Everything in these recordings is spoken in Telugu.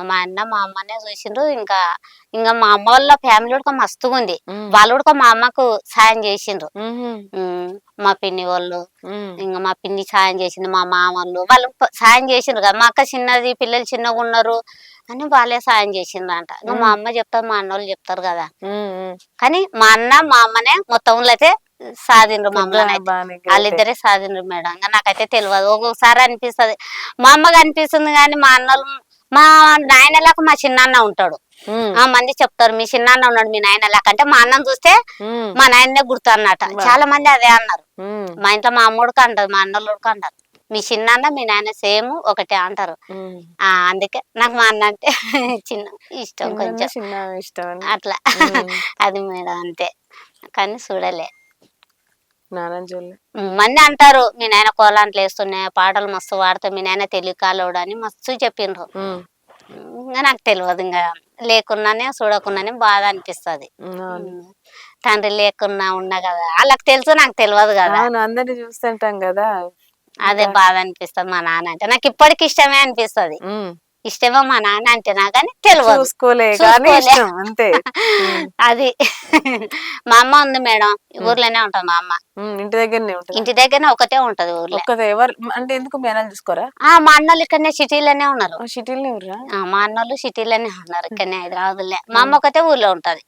మా అన్న మా అమ్మనే చూసిండ్రు. ఇంకా ఇంకా మా అమ్మ వాళ్ళ ఫ్యామిలీ కూడా మస్తుగా ఉంది. ఉమ్, వాళ్ళు కూడా మా అమ్మకు సాయం చేసిండ్రు. ఉహు, మా పిన్ని వాళ్ళు ఉమ్, ఇంకా మా పిన్ని సాయం చేసింది. మా మామళ్ళు వాళ్ళు సాయం చేసిండ్రు కదా. మా అక్క చిన్నది, పిల్లలు చిన్నగా ఉన్నారు అని వాళ్ళే సాయం చేసిండ్రు అంట. ఇంకా మా అమ్మ చెప్తారు, మా అన్న వాళ్ళు చెప్తారు కదా. ఉమ్, ఉమ్. కానీ మా అన్న మా అమ్మనే మొత్తంలో అయితే సాధిండ్రు మమ్మల్ని అయితే. బానే గ్రేట్. వాళ్ళిద్దరే సాధిండ్రు మేడం. ఇంకా నాకైతే తెలియదు. ఒక్కొక్కసారి అనిపిస్తుంది మా అమ్మగా అనిపిస్తుంది కానీ మా అన్నలు మా నాయనలకు మా చిన్నాన్న ఉంటాడు. మంది చెప్తారు మీ చిన్నాన్న ఉన్నాడు మీ నాయనలాక అంటే మా అన్నం చూస్తే మా నాయననే గుర్తు అన్నట. చాలా మంది అదే అన్నారు. మా ఇంట్లో మా అమ్మడికి అంటారు, మా అన్నోళ్ళకి అంటారు మీ చిన్నాన్న మీ నాయన సేమ్ ఒకటే అంటారు. అందుకే నాకు మా అన్న అంటే చిన్న ఇష్టం కొంచెం చిన్న ఇష్టం అట్లా. అది మేడం అంతే. కానీ చూడలే మంది అంటారు మీ నాయన కోలాంట్లు వేస్తున్నాయి, పాటలు మస్తు పాడతావు, మీ నాయన తెలియకాలోడు అని మస్తు చెప్పిండ్రు. ఇంకా నాకు తెలియదు. ఇంకా లేకున్నానే చూడకున్నానే బాధ అనిపిస్తుంది. తండ్రి లేకున్నా ఉన్నా కదా వాళ్ళకి తెలుసు నాకు తెలియదు కదా. అందరినీ చూస్తుంటాం కదా. అదే బాధ అనిపిస్తుంది. మా నాన్న అంటే నాకు ఇప్పటికి ఇష్టమే అనిపిస్తుంది. ఇష్టమో మా నాన్న అంటే నాకని తెలియదు. అంతే. అది మా అమ్మ ఉంది మేడం. ఊర్లోనే ఉంటాం. మా అమ్మ ఇంటి దగ్గరనే ఒకటే ఉంటది ఊర్లో. అంటే ఎందుకు మేనలు చూసుకోరా? మా అన్నలు ఇక్కడనే సిటీలోనే ఉన్నారు. సిటీలో మా అన్నలు సిటీలోనే ఉన్నారు. ఇక్కడనే హైదరాబాద్ లో. మా అమ్మ ఒకతే ఊర్లో ఉంటది.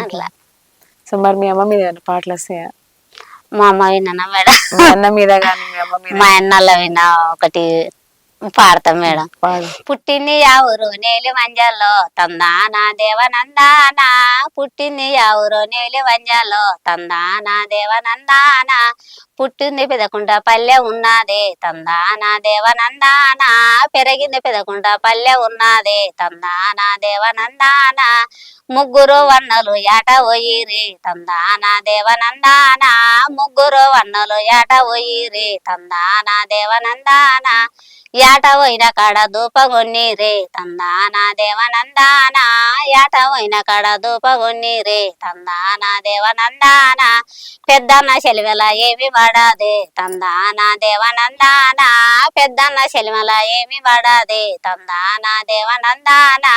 అట్లా. సో మరి మీ అమ్మ మీద పాటలు వస్తాయా? మా అమ్మ విన్నా మేడం. అన్న మీద గానీ మా అన్నల విన్నా ఒకటి పాడతాం మేడం. పుట్టింది యావురు నేలి వంజల్లో తందానా దేవనందానా, పుట్టింది యావురు నేలి వంజల్లో తందానా దేవనందానా, పుట్టింది పెదకుంట పల్లె ఉన్నదే తందానా దేవనందానా, పెరిగింది పెదకుంట పల్లె ఉన్నదే తందానా దేవనందానా, ముగ్గురు వన్నలు ఏట పోయిరి తందానా దేవనందానా, ముగ్గురు వన్నలు ఏట పోయిరి తందానా దేవనందానా, ఏట పోయిన కాడ దూపగొన్నీరే తందానా దేవనందానా, ఏట పోయిన కాడ దూపగొన్నీరే తందానా దేవనందానా, పెద్దన్న సెలివెల ఏమి పడదే తందానా దేవనందానా, పెద్దన్న సెలివెల ఏమి పడదే తందానా దేవనందానా,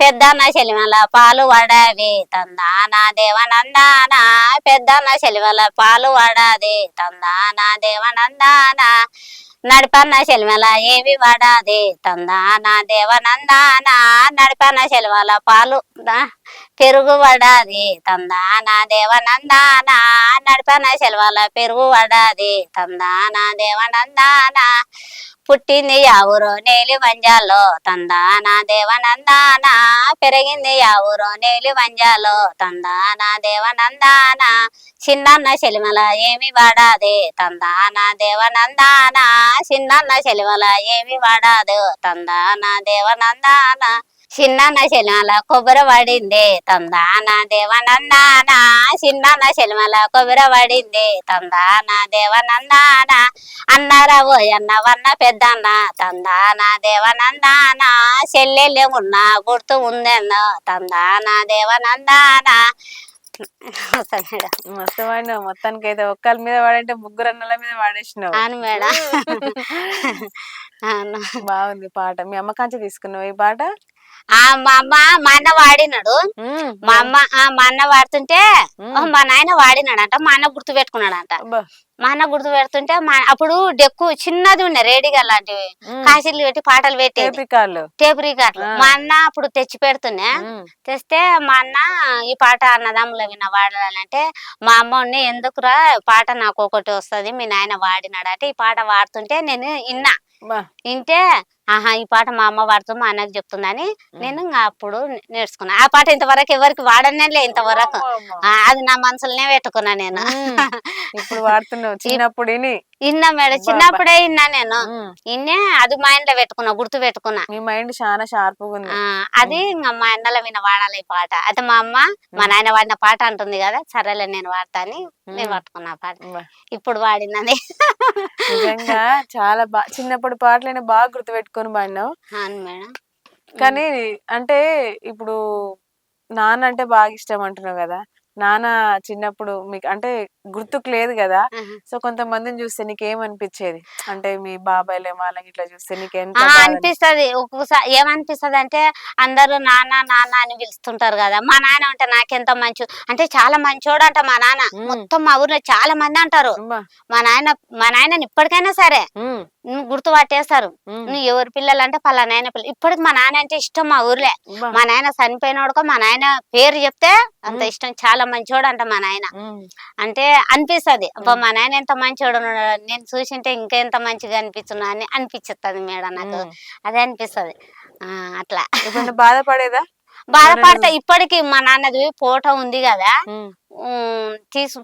పెద్దన్న సెలివెల పాలు వడవే తందానా దేవనందానా, పెద్దన్న సెలివెల పాలు వడదే తందానా దేవనందానా, నడిపన్న సెలివెల ఏమి వడదే తందానా దేవనందానా, నడిపన్న సెలివెల పాలు పెరుగు వడదే తందానా దేవనందానా, నడిపన్న సెలివెల పెరుగు వడదే తందానా దేవనందానా, పుట్టింది యావురో నేలి వంజాలో తందానా దేవనందానా, పెరిగింది యావురో నేలి వంజాలో తందానా దేవనందానా, చిన్నన్న సెలిమల ఏమి వాడాదే తందానా దేవనందానా, చిన్నన్న సెలిమల ఏమి వాడాదు తందానా దేవనందానా, చిన్నన్న సెలిమల కొబ్బరి పడిందే తందానా దేవనందానా, చిన్నన్న సెలిమల కొబ్బరి పడిందే తందానా దేవనందానా, అన్నారా ఓయన్న వన్న పెద్దన్న తందానా దేవనందానా, చెల్లెళ్ళే ఉన్న గుర్తు ఉందన్న తందానా దేవనందానా. మస్తు వాడినావు. మొత్తానికి అయితే ఒక్కళ్ళ మీద వాడంటే ముగ్గురు అన్నల మీద వాడేసినావు. అవును మేడం. బాగుంది పాట. మీ అమ్మ కాంచి తీసుకున్నావు ఈ పాట? మా అన్న వాడినాడు. మా అన్న వాడుతుంటే మా నాయన వాడినాడంట. మా అన్న గుర్తు పెట్టుకున్నాడంట. మా అన్న గుర్తు పెడుతుంటే అప్పుడు డెక్కు చిన్నది ఉండే రేడిగా లాంటివి కాశీలు పెట్టి పాటలు పెట్టేది టేప్ రికార్డులు. మా అన్న అప్పుడు తెచ్చి పెడుతున్నా. తెస్తే మా అన్న ఈ పాట అన్నదమ్ముల విన్న వాడాలంటే మా అమ్మ ఎందుకురా పాట నాకు ఒకటి వస్తుంది మీ నాయన వాడినాడు అంటే ఈ పాట వాడుతుంటే నేను వింటే ఆహా ఈ పాట మా అమ్మ వాడుతూ మా అన్నకు చెప్తుందని నేను అప్పుడు నేర్చుకున్నా. ఆ పాట ఇంతవరకు ఎవరికి వాడనేలే ఇంతవరకు. అది నా మనసులోనే పెట్టుకున్నా నేను. ఇప్పుడు వాడుతున్నావు? చిన్నప్పుడు విన్నా మేడం, చిన్నప్పుడే విన్నా నేను. విన్నే అది మైండ్ లో పెట్టుకున్నా, గుర్తు పెట్టుకున్నా. మీ మైండ్ చాలా షార్ప్ గా ఉంది. అది ఇంకా మా అన్నల విన వాడాలి ఈ పాట. అయితే మా అమ్మ మా నాయన వాడిన పాట అంటుంది కదా, సరేలే నేను వాడతా అని నేను పట్టుకున్నా పాట. ఇప్పుడు వాడినది. నిజంగా చాలా బాగా చిన్నప్పుడు పాటలైనా బాగా గుర్తు పెట్టుకొని పాడినావు. అవును మేడం. కానీ అంటే ఇప్పుడు నాన్న అంటే బాగా ఇష్టం అంటున్నావు కదా, నాన్న చిన్నప్పుడు మీకు అంటే గుర్తుకు లేదు కదా, ఆహా. సో కొంతమందిని చూస్తే నీకేమనిపించేది? అంటే మీ బాబాయ్లే వాళ్ళని ఇట్లా చూస్తే నీకు ఎంత ఆ బాధ అనిపిస్తది. ఒక్కొక్కసారి ఏమనిపిస్తది అంటే అందరూ నాన్న నాన్న అని పిలుస్తుంటారు కదా, మా నాన్న అంటే నాకెంత మంచు అంటే చాలా మంచోడంట మా నాన్న. ఉమ్, మొత్తం మా ఊర్లో చాలా మంది అంటారు అమ్మా, మా నాయనని ఇప్పటికైనా సరే ఉమ్, గుర్తు పట్టేస్తారు. ఉమ్, నువ్వు ఎవరి పిల్లలు అంటే పలానా నాయన పిల్లలు. ఇప్పటికి మా నాన్న అంటే ఇష్టం మా ఊర్లే. అమ్మా, మా నాయన చనిపోయినోడుకో మా నాయన పేరు చెప్తే అంత ఉమ్, ఇష్టం. చాలా మంచోడు అంట మా నాయన. ఉమ్, అంటే అనిపిస్తది అబ్బా ఉమ్, మా నాయన ఎంత మంచోడు ఉన్నాడు, నేను చూసింటే ఇంకా ఎంత మంచిగా అనిపించున్నా అని అనిపించేస్తుంది మేడం నాకు. ఉమ్. అదే అనిపిస్తది. అట్లా ఎప్పుడన్నా బాధపడేదా నాన్నను? బాధపడతా. ఇప్పటికి మా నాన్నది ఫోటో ఉంది కదా, ఉమ్,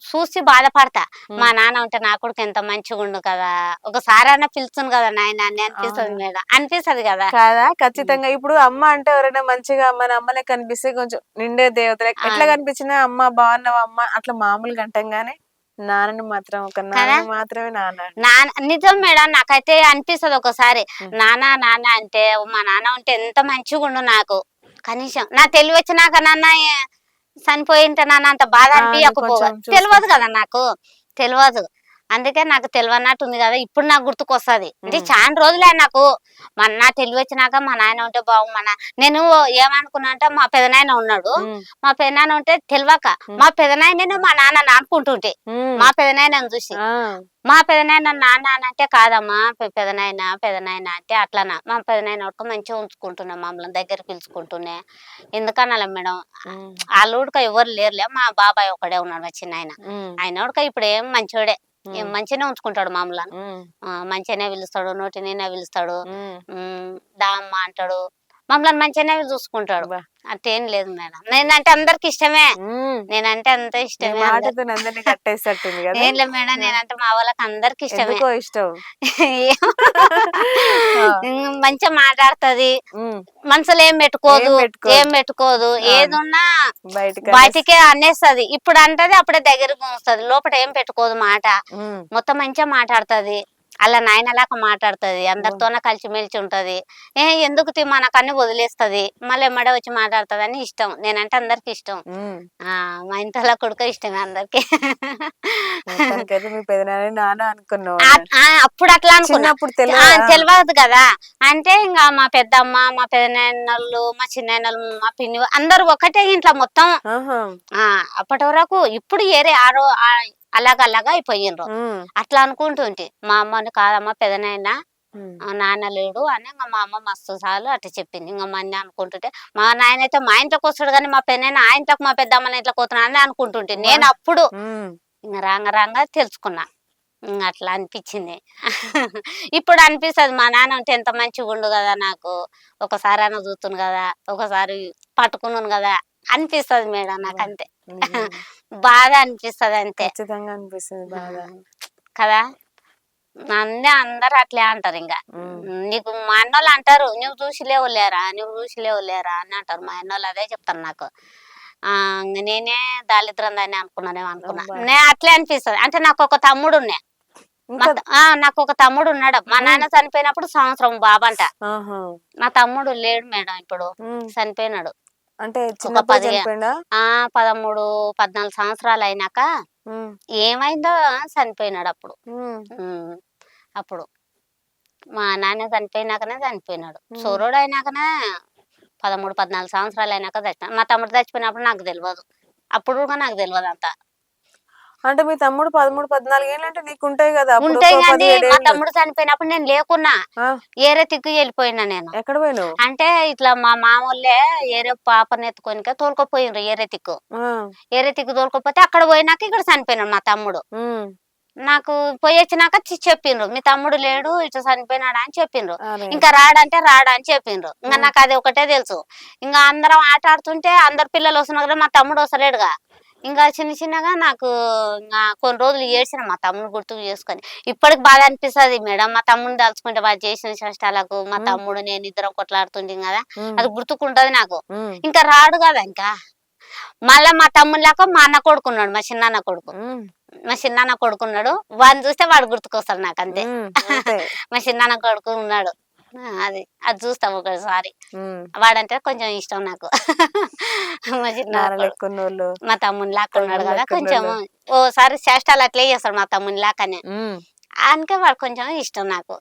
చూసి బాధపడతా. మా ఉమ్. నాన్న ఉంటే నా కొడుకు ఎంత మంచిగా ఉండు కదా, ఒకసారి అన్న పిలుచును కదా నాయన అని అనిపిస్తది అవునా? మేడం. అనిపిస్తది కదా. కాదా? ఖచ్చితంగా. ఇప్పుడు అమ్మ అంటే ఎవరైనా మంచిగా మన అమ్మలే కనిపిస్తే కొంచెం నిండే దేవతలే ఆ ఎట్లా కనిపించినా అమ్మ బాగున్నావా అమ్మ అట్లా మామూలుగా అంటాం గానీ నాన్నని మాత్రం ఒక కదా. నాన్నని మాత్రమే నాన్న అంటాం. నాన్న నిజం మేడం, నాకైతే అనిపిస్తది ఒకసారి. ఉమ్, నాన్న నాన్న అంటే మా నాన్న ఉంటే ఎంత మంచిగా ఉండు నాకు. కనీసం నా తెలివి వచ్చినాక నాన్న చనిపోయింటే నాన్న అంత బాధ అని అనిపించకపోగా కొంచెం తెలియదు చూసుకుంటా. కదా నాకు. తెలియదు. అందుకే నాకు తెలియనట్టు ఉంది కదా, ఇప్పుడు నాకు గుర్తుకొస్తది. అంటే ఉమ్, చాలా రోజులే నాకు. నా తెలివి వచ్చినాక మా నాయన ఉంటే నేను ఏమనుకున్నా అంటే మా పెదనాయన ఉన్నాడు. ఉమ్, మా పెదనాయన ఉంటే తెలియక ఉమ్, మా పెదనాయనను మా నాన్న అనుకుంటుంటే ఉమ్. మా పెదనాయనను చూసి. ఆ, మా పెదనాయన నాన్న అంటే కాదమ్మా పెదనాయన పెదనాయన అంటే అట్లనా. మా పెదనాయన ఒక మంచిగా ఉంచుకుంటున్నా, మమ్మల్ని దగ్గర పిలుచుకుంటున్నా. ఎందుకనాల మేడం, ఉమ్, వాళ్ళ ఊడక ఎవరు లేరులే, మా బాబాయ్ ఒకడే ఉన్నాడు మా చిన్న ఆయన. ఉమ్, ఆయన ఉడక ఇప్పుడు ఏం మంచోడే, ఏం ఉమ్, మంచిగానే ఉంచుకుంటాడు మమ్మల్ని. ఉమ్, మంచిగానే పిలుస్తాడు, నోటి నిండా పిలుస్తాడు. ఉమ్. దామ్మ అంటాడు, మమ్మల్ని మంచిగానే చూసుకుంటాడు. బా. అట్టేం లేదు మేడం. నేనంటే అందరికి ఇష్టమే. ఉమ్. నేనంటే అంత నీ ఇష్టమే అందరు. మాటతో అందరినీ కట్టేసట్టుంది కదా. ఏం లేదు మేడం, నేనంటే మా వాళ్ళకి అందరికి ఇష్టమే. ఎందుకో ఇష్టం. ఏమో. ఆ, మంచిగా మాట్లాడుతది, ఉమ్. మనసులో ఏం ఏం పెట్టుకోదు. ఏం పెట్టుకోదు. పెట్టుకోదు. అవును. ఏదున్నా బయటికి బయటికే అనేస్తది. ఇప్పుడు అంటది అప్పుడే దగ్గరకు వస్తుంది, లోపల ఏం పెట్టుకోదు మాట. ఉమ్. మొత్తం మంచిగా మాట్లాడుతది. అలా నాయనలాగా మాట్లాడుతది. బా. అందరితోనే కలిసిమెలిసి ఉంటది. ఎందుకు మనకన్నీ వదిలేస్తది, మళ్ళీ ఎమ్మడే వచ్చి మాట్లాడుతుంది అని ఇష్టం. నేనంటే అందరికి ఇష్టం. ఉమ్. మా ఇంతలో కొడుకు ఇష్టమే అందరికి. మొత్తానికైతే మీ పెదనాన్న నాన్న అనుకున్నావు అన్నట్టు. అప్పుడు అట్లా అనుకున్నా. చిన్నప్పుడు తెలియదా? తెలియదు కదా. అంటే ఇంకా మా పెద్దమ్మ, మా పెదనాన్నలు, మా చిన్నాన్నలు, మా పిన్ని అందరూ ఒకటే ఇంట్లో మొత్తం. ఆహా. అప్పటి వరకు ఇప్పుడు ఏరే అలాగలాగా అయిపోయిండ్రు. ఉమ్, అట్లా అనుకుంటుంటే మా అమ్మని కాదమ్మా పెదనాయన ఉమ్, నాన్న లేడు అని ఇంకా మా అమ్మ మస్తు సార్లు అట్లా చెప్పింది. ఇంకా మా అన్న అనుకుంటుంటే మా నాయన అయితే మా ఇంట్లోకి వస్తాడు కానీ మా పెదనాయన ఆ ఇంట్లోకి మా పెద్దమ్మ ఇంట్లోకి పోతున్నా అని అనుకుంటుంటే బా. నేను అప్పుడు ఉమ్, ఇంకా రాంగ రాంగ తెలుసుకున్నా. అట్లా అనిపించింది. ఇప్పుడు అనిపిస్తుంది మా నాన్న ఉంటే ఎంత మంచిగా ఉండు కదా నాకు, ఒకసారి అన్న చూస్తును కదా, ఒకసారి పట్టుకున్నాను కదా అనిపిస్తుంది మేడం నాకు. బా. అంతే. నిజంగా. బాధ అనిపిస్తుంది అంతే. ఖచ్చితంగా అనిపిస్తుంది బాధ. కదా. అందరు అట్లే అంటారు. ఇంకా ఉమ్, నీకు మా అన్నోళ్ళు అంటారు, నువ్వు చూసి లేవులేరా, నువ్వు చూసి లేవులేరా అని అంటారు మా అన్నోళ్ళు. అదే చెప్తాను నాకు. నేనే దారిద్రం దాన్ని అనుకున్నానేమో అనుకున్నా. అబ్బా. నేను అట్లే అనిపిస్తుంది. అంటే నాకు ఒక తమ్ముడు ఉన్నాయి. ఇంకా. నాకు ఒక తమ్ముడు ఉన్నాడు. మా ఉమ్, నాన్న చనిపోయినప్పుడు సంవత్సరం బాబంట. ఆహా. నా తమ్ముడు లేడు మేడం, ఇప్పుడు ఉమ్. చనిపోయినాడు. అంటే ఒక చిన్నప్పుడు చనిపోయిండా? 13, 14 సంవత్సరాలు అయినాక ఉమ్, ఏమైందో చనిపోయినాడు అప్పుడు. ఉమ్, ఉమ్, అప్పుడు మా నాన్న చనిపోయినాకనే చనిపోయినాడు. ఉమ్. సూర్యుడు అయినాకనే 13, 14 సంవత్సరాలు అయినాక చచ్చిపోయినాడు. మా తమ్ముడు చచ్చిపోయినప్పుడు నాకు తెలియదు. అప్పుడు కూడా నాకు తెలియదు అంత. అంటే మీ తమ్ముడు 13, 14 ఏళ్ళు అంటే నీకు ఉంటాయి కదా అప్పుడు ఉంటాయి ఒక కానీ 17 మా ఏళ్ళు. తమ్ముడు చనిపోయినప్పుడు నేను లేకున్నా, ఆ, ఏరే తిక్కు వెళ్ళిపోయినా నేను. ఎక్కడ పోయినావు? అంటే ఇట్లా మా మామూలే ఏరే పాపని ఎత్తుకొని తోలుకపోయినరు ఏరే తిక్కు. ఆ, ఏరే తిక్కు తోలుకపోతే అక్కడ పోయినాక ఇక్కడ చనిపోయినాడు మా తమ్ముడు. ఉమ్, నాకు పోయి వచ్చినాక చెప్పిండ్రు మీ తమ్ముడు లేడు ఇట్లా చనిపోయినాడా అని చెప్పిండ్రు. అరే. ఇంకా రాడంటే రాడా అని చెప్పిండ్రు. ఇంకా ఉమ్, నాకు అది ఒకటే తెలుసు. ఇంకా అందరం ఆట ఆడుతుంటే అందరు పిల్లలు వస్తున్నారు కదా, మా తమ్ముడు వస్తలేడుగా. ఇంకా చిన్న చిన్నగా నాకు ఇంకా కొన్ని రోజులు ఏడ్చిన మా తమ్ముడు గుర్తుకు చేసుకొని. ఇప్పటికి బాధ అనిపిస్తుంది మేడం, మా తమ్ముడిని తలుచుకుంటే వాడు చేసిన కష్టాలకు. మా ఉమ్, తమ్ముడు నేను ఇద్దరం కొట్లాడుతుండే కదా, ఉమ్, అది గుర్తుకుంటది నాకు. ఉమ్, ఇంకా రాడు కదా. ఇంకా మళ్ళా మా తమ్ముడు లేక మా అన్న కొడుకున్నాడు, మా చిన్నాన్న కొడుకు. ఉమ్, మా చిన్నాన్న కొడుకున్నాడు, వాడిని చూస్తే వాడు గుర్తుకొస్తాడు నాకు. అంతే. ఉమ్, అంతే. మా చిన్నాన్న కొడుకు ఉన్నాడు. అది అది చూస్తాం ఒకసారి. ఉమ్. వాడంటే కొంచెం ఇష్టం నాకు. మా చిన్న నాన్నలు కొడుకు. ఎక్కువ ఉన్నోళ్ళు. మా తమ్ముని లాక్కున్నాడు తమ్ముళ్ళు కదా, ఎక్కువ కొంచెం ఉన్నోళ్ళు. ఓసారి చేష్టాలు అట్లే చేస్తాడు మా తమ్ముని లాకనే. ఉమ్. అందుకే వాడు కొంచెం ఇష్టం నాకు.